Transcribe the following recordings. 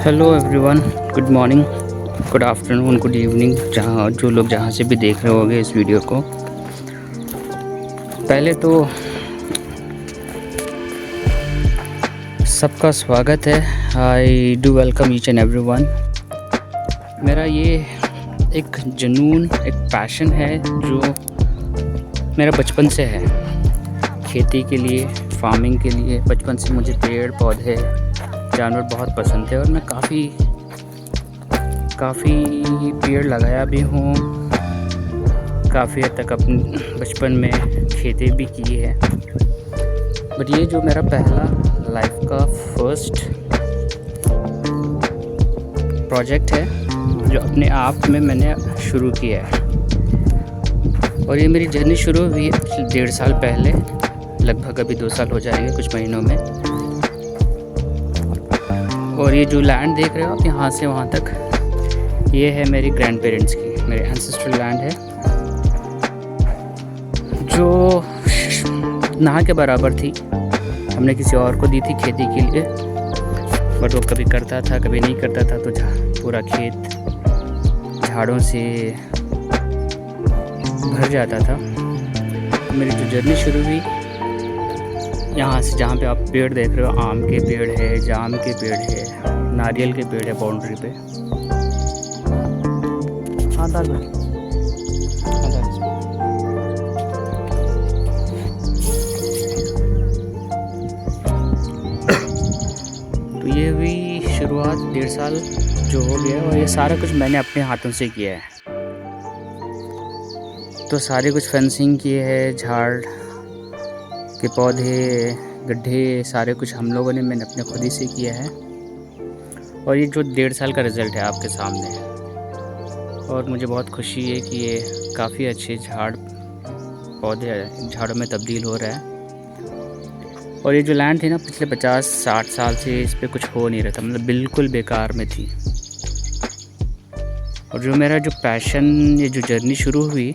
Hello everyone, good morning, good afternoon, good evening, जो लोग जहाँ से भी देख रहे होंगे इस वीडियो को। पहले तो सबका स्वागत है। I do welcome each and everyone. मेरा ये एक जुनून, एक पैशन है जो मेरा बचपन से है। खेती के लिए, फार्मिंग के लिए बचपन से मुझे पेड़ पौधे जानवर बहुत पसंद थे और मैं काफ़ी पेड़ लगाया भी हूँ। काफ़ी हद तक अपने बचपन में खेती भी की है। बट ये जो मेरा पहला लाइफ का फर्स्ट प्रोजेक्ट है जो अपने आप में मैंने शुरू किया है, और ये मेरी जर्नी शुरू हुई 1.5 साल पहले। लगभग अभी 2 साल हो जाएंगे कुछ महीनों में। और ये जो लैंड देख रहे हो आप यहाँ से वहाँ तक, ये है मेरे ग्रैंड पेरेंट्स की, मेरे एंसेस्ट्रल लैंड है जो ना के बराबर थी। हमने किसी और को दी थी खेती के लिए, बट वो कभी करता था कभी नहीं करता था, तो पूरा खेत झाड़ों से भर जाता था। मेरी जो जर्नी शुरू हुई यहाँ से, जहाँ पे आप पेड़ देख रहे हो, आम के पेड़ है, जाम के पेड़ है, नारियल के पेड़ है बाउंड्री पे। तो ये हुई शुरुआत 1.5 साल जो हो गया, और ये सारा कुछ मैंने अपने हाथों से किया है। तो सारे कुछ फेंसिंग किए है, झाड़ के पौधे, गड्ढे, सारे कुछ हम लोगों ने, मैंने अपने खुद ही से किया है। और ये जो 1.5 साल का रिज़ल्ट है आपके सामने, और मुझे बहुत खुशी है कि ये काफ़ी अच्छे झाड़ों में तब्दील हो रहा है। और ये जो लैंड थी ना, पिछले 50-60 साल से इस पर कुछ हो नहीं रहा था, मतलब बिल्कुल बेकार में थी। और जो मेरा जो पैशन, ये जो जर्नी शुरू हुई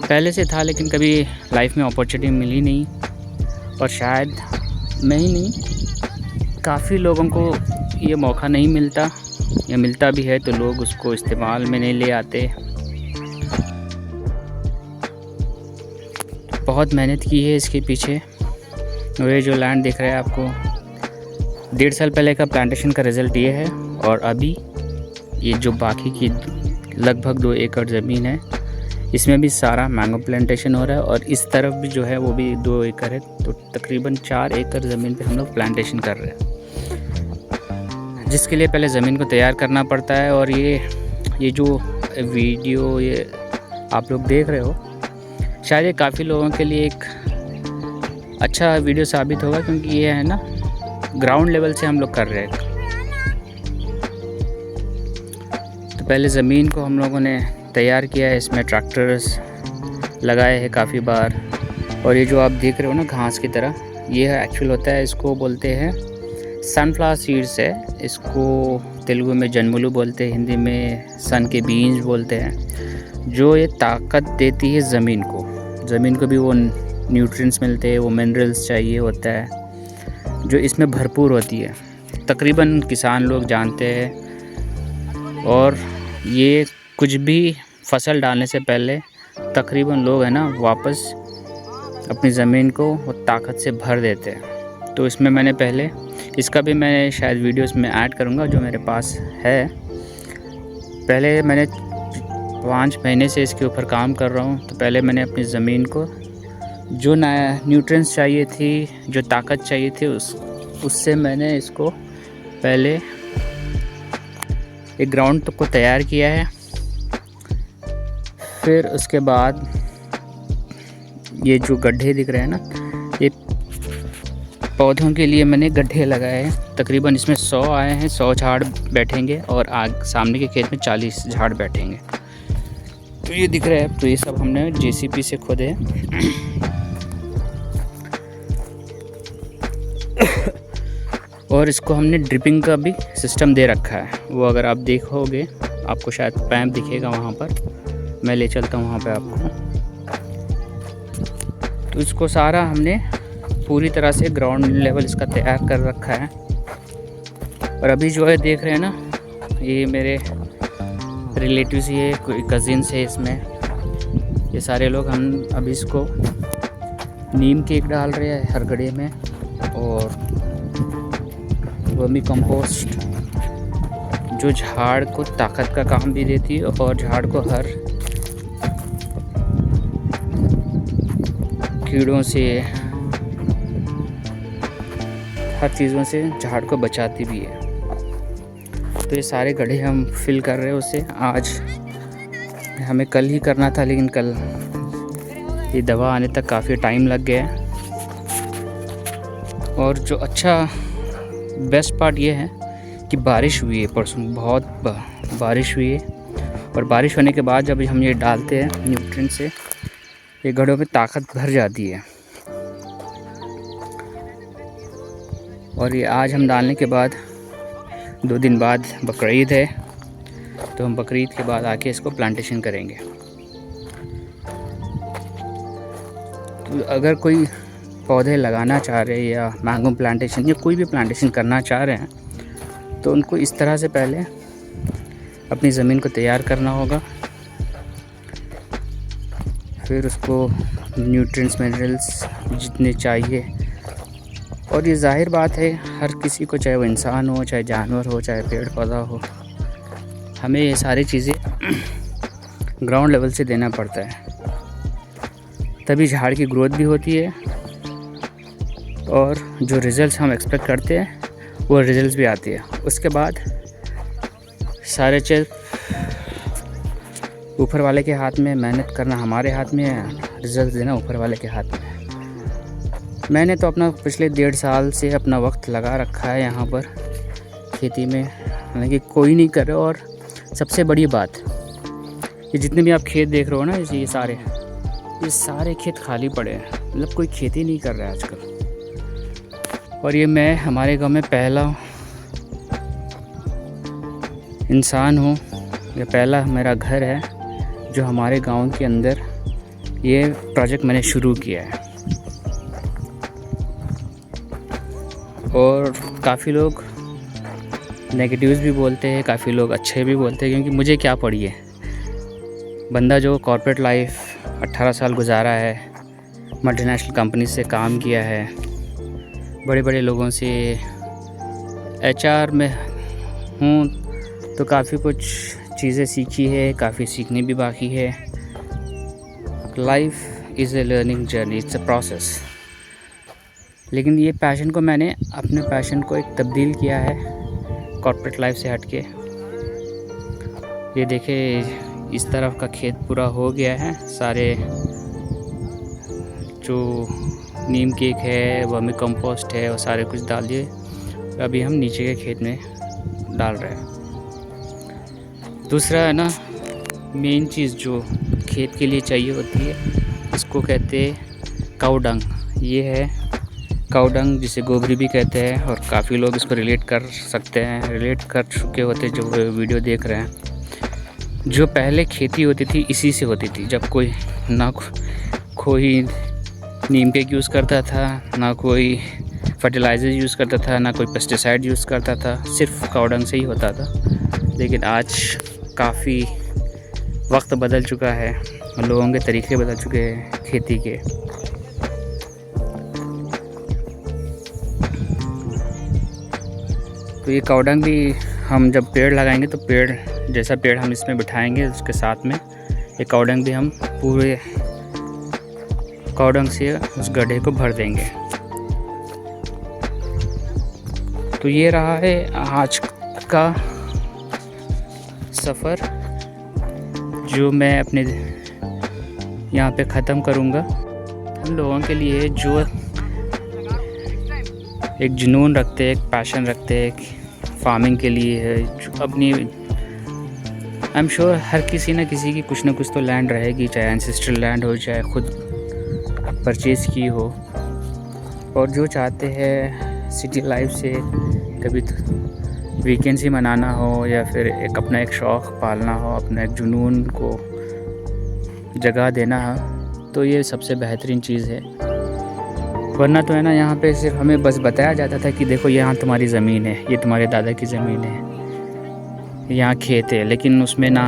पहले से था, लेकिन कभी लाइफ में अपॉर्चुनिटी मिली नहीं, और शायद मैं ही नहीं, काफ़ी लोगों को ये मौका नहीं मिलता, या मिलता भी है तो लोग उसको इस्तेमाल में नहीं ले आते। बहुत मेहनत की है इसके पीछे। और ये जो लैंड दिख रहा है आपको, 1.5 साल पहले का प्लांटेशन का रिज़ल्ट ये है। और अभी ये जो बाकी की लगभग 2 एकड़ ज़मीन है, इसमें भी सारा मैंगो प्लांटेशन हो रहा है। और इस तरफ भी जो है वो भी 2 एकड़ है, तो तकरीबन 4 एकड़ ज़मीन पे हम लोग प्लांटेशन कर रहे हैं, जिसके लिए पहले ज़मीन को तैयार करना पड़ता है। और ये जो वीडियो ये आप लोग देख रहे हो, शायद ये काफ़ी लोगों के लिए एक अच्छा वीडियो साबित होगा, क्योंकि ये है ना, ग्राउंड लेवल से हम लोग कर रहे हैं। तो पहले ज़मीन को हम लोगों ने तैयार किया है, इसमें ट्रैक्टर्स लगाए हैं काफ़ी बार। और ये जो आप देख रहे हो ना घास की तरह, ये एक्चुअल होता है, इसको बोलते हैं सनफ्लावर सीड्स है। इसको तेलुगु में जन्मुलू बोलते हैं, हिंदी में सन के बीज बोलते हैं। जो ये ताकत देती है ज़मीन को भी वो न्यूट्रिएंट्स मिलते हैं, वो मिनरल्स चाहिए होता है, जो इसमें भरपूर होती है। तकरीबन किसान लोग जानते हैं। और ये कुछ भी फसल डालने से पहले तकरीबन लोग है ना, वापस अपनी ज़मीन को वो ताकत से भर देते हैं। तो इसमें मैंने पहले, इसका भी मैं शायद वीडियोस में ऐड करूँगा जो मेरे पास है। पहले मैंने 5 महीने से इसके ऊपर काम कर रहा हूँ। तो पहले मैंने अपनी ज़मीन को जो नया न्यूट्रिएंट्स चाहिए थी, जो ताकत चाहिए थी, उससे मैंने इसको पहले एक ग्राउंड को तैयार किया है। फिर उसके बाद ये जो गड्ढे दिख रहे हैं ना, ये पौधों के लिए मैंने गड्ढे लगाए हैं। तकरीबन इसमें 100 आए हैं, 100 झाड़ बैठेंगे, और सामने के खेत में 40 झाड़ बैठेंगे। तो ये दिख रहा है, तो ये सब हमने JCB से खोदे हैं। और इसको हमने ड्रिपिंग का भी सिस्टम दे रखा है। वो अगर आप देखोगे, आपको शायद पैम्प दिखेगा वहाँ पर, मैं ले चलता हूँ वहाँ पे आपको। तो इसको सारा हमने पूरी तरह से ग्राउंड लेवल इसका तैयार कर रखा है। और अभी जो है देख रहे हैं ना, ये मेरे रिलेटिव्स ही है, कोई कज़िन्स है इसमें। ये सारे लोग हम अभी इसको नीम केक डाल रहे हैं हर गड्ढे में, और वर्मी कंपोस्ट जो झाड़ को ताकत का काम भी देती है और झाड़ को हर कीड़ों से, हर चीज़ों से झाड़ को बचाती भी है। तो ये सारे गड्ढे हम फिल कर रहे हैं उससे। आज हमें कल ही करना था, लेकिन कल ये दवा आने तक काफ़ी टाइम लग गया है। और जो अच्छा बेस्ट पार्ट ये है कि बारिश हुई है परसों, बहुत बारिश हुई है। और बारिश होने के बाद जब हम ये डालते हैं न्यूट्रिएंट से, ये गड्ढों में ताकत भर जाती है। और ये आज हम डालने के बाद 2 दिन बाद बकरीद है, तो हम बकरीद के बाद आके इसको प्लांटेशन करेंगे। तो अगर कोई पौधे लगाना चाह रहे हैं या मैंगो प्लांटेशन या कोई भी प्लांटेशन करना चाह रहे हैं, तो उनको इस तरह से पहले अपनी ज़मीन को तैयार करना होगा। फिर उसको न्यूट्रिएंट्स मिनरल्स जितने चाहिए, और ये जाहिर बात है हर किसी को, चाहे वो इंसान हो, चाहे जानवर हो, चाहे पेड़ पौधा हो, हमें ये सारी चीज़ें ग्राउंड लेवल से देना पड़ता है, तभी झाड़ की ग्रोथ भी होती है और जो रिज़ल्ट्स हम एक्सपेक्ट करते हैं वो रिज़ल्ट्स भी आती है। उसके बाद सारे चीज़ ऊपर वाले के हाथ में, मेहनत करना हमारे हाथ में है, रिज़ल्ट देना ऊपर वाले के हाथ में है। मैंने तो अपना पिछले 1.5 साल से अपना वक्त लगा रखा है यहाँ पर खेती में, हालांकि कोई नहीं कर रहा। और सबसे बड़ी बात, ये जितने भी आप खेत देख रहे हो ना, ये सारे खेत खाली पड़े हैं, मतलब कोई खेती नहीं कर रहा है आजकल। और ये मैं हमारे गांव में पहला इंसान हूँ, ये पहला मेरा घर है जो हमारे गांव के अंदर ये प्रोजेक्ट मैंने शुरू किया है। और काफ़ी लोग नेगेटिव्स भी बोलते हैं, काफ़ी लोग अच्छे भी बोलते हैं, क्योंकि मुझे क्या पड़ी है, बंदा जो कॉर्पोरेट लाइफ 18 साल गुजारा है, मल्टीनेशनल कंपनी से काम किया है, बड़े बड़े लोगों से HR में हूँ, तो काफ़ी कुछ चीज़ें सीखी है, काफ़ी सीखनी भी बाकी है। Life is a learning journey, it's a process. लेकिन ये पैशन को मैंने अपने पैशन को एक तब्दील किया है कॉर्पोरेट लाइफ से हट के। ये देखिए इस तरफ का खेत पूरा हो गया है, सारे जो नीम केक है, वर्मी कंपोस्ट है, वो सारे कुछ डाल दिए। अभी हम नीचे के खेत में डाल रहे हैं। दूसरा है ना, मेन चीज़ जो खेत के लिए चाहिए होती है, इसको कहते हैं काऊ डंग। ये है काऊ डंग, जिसे गोबरी भी कहते हैं, और काफ़ी लोग इसको रिलेट कर सकते हैं, रिलेट कर चुके होते जो वीडियो देख रहे हैं। जो पहले खेती होती थी इसी से होती थी, जब कोई नीम केक यूज़ करता था, ना कोई फर्टिलाइज़र यूज़ करता था, ना कोई पेस्टिसाइड यूज़ करता था, सिर्फ काऊ डंग से ही होता था। लेकिन आज काफ़ी वक्त बदल चुका है, लोगों के तरीके बदल चुके हैं खेती के। तो ये काऊ डंग भी हम जब पेड़ लगाएंगे, तो जैसा पेड़ हम इसमें बिठाएंगे, उसके साथ में ये काऊ डंग भी हम पूरे काऊ डंग से उस गड्ढे को भर देंगे। तो ये रहा है आज का सफ़र, जो मैं अपने यहाँ पे ख़त्म करूँगा। उन लोगों के लिए जो एक जुनून रखते हैं, एक पैशन रखते हैं फार्मिंग के लिए है, जो अपनी आई एम श्योर हर किसी न किसी की कुछ ना कुछ तो लैंड रहेगी, चाहे एंसेस्ट्रल लैंड हो, चाहे खुद परचेज़ की हो। और जो चाहते हैं सिटी लाइफ से कभी वीकेंड्स ही मनाना हो, या फिर अपना एक शौक़ पालना हो, अपना एक जुनून को जगह देना हो, तो ये सबसे बेहतरीन चीज़ है। वरना तो है ना, यहाँ पे सिर्फ हमें बस बताया जाता था कि देखो यहाँ तुम्हारी ज़मीन है, ये तुम्हारे दादा की ज़मीन है, यहाँ खेत है, लेकिन उसमें ना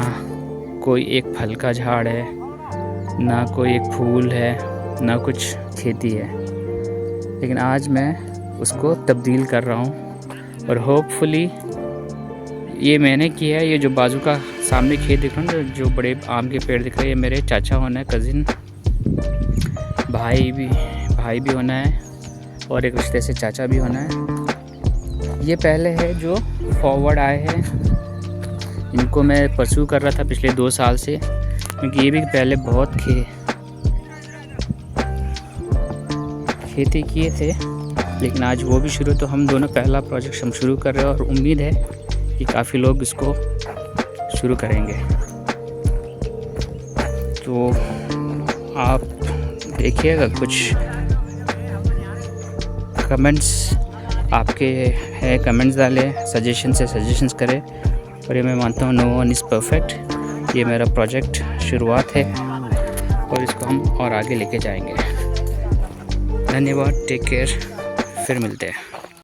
कोई एक फल का झाड़ है, ना कोई एक फूल है, ना कुछ खेती है। लेकिन आज मैं उसको तब्दील कर रहा हूँ और होपफुली ये मैंने किया है। ये जो बाजू का सामने खेत दिख रहा है ना, जो बड़े आम के पेड़ दिख रहे हैं, ये मेरे चाचा होना है, कज़िन भाई भी होना है, और एक रिश्ते से चाचा भी होना है। ये पहले है जो फॉरवर्ड आए हैं, इनको मैं परस्यू कर रहा था पिछले 2 साल से, क्योंकि ये भी पहले बहुत खेती किए थे, लेकिन आज वो भी शुरू, तो हम दोनों पहला प्रोजेक्ट हम शुरू कर रहे हैं और उम्मीद है कि काफ़ी लोग इसको शुरू करेंगे। तो आप देखिएगा, कुछ कमेंट्स आपके हैं, कमेंट्स डालें, सजेशंस करें। और ये मैं मानता हूँ नो वन इज़ परफेक्ट। ये मेरा प्रोजेक्ट शुरुआत है और इसको हम और आगे लेके जाएंगे। धन्यवाद, टेक केयर, फिर मिलते हैं।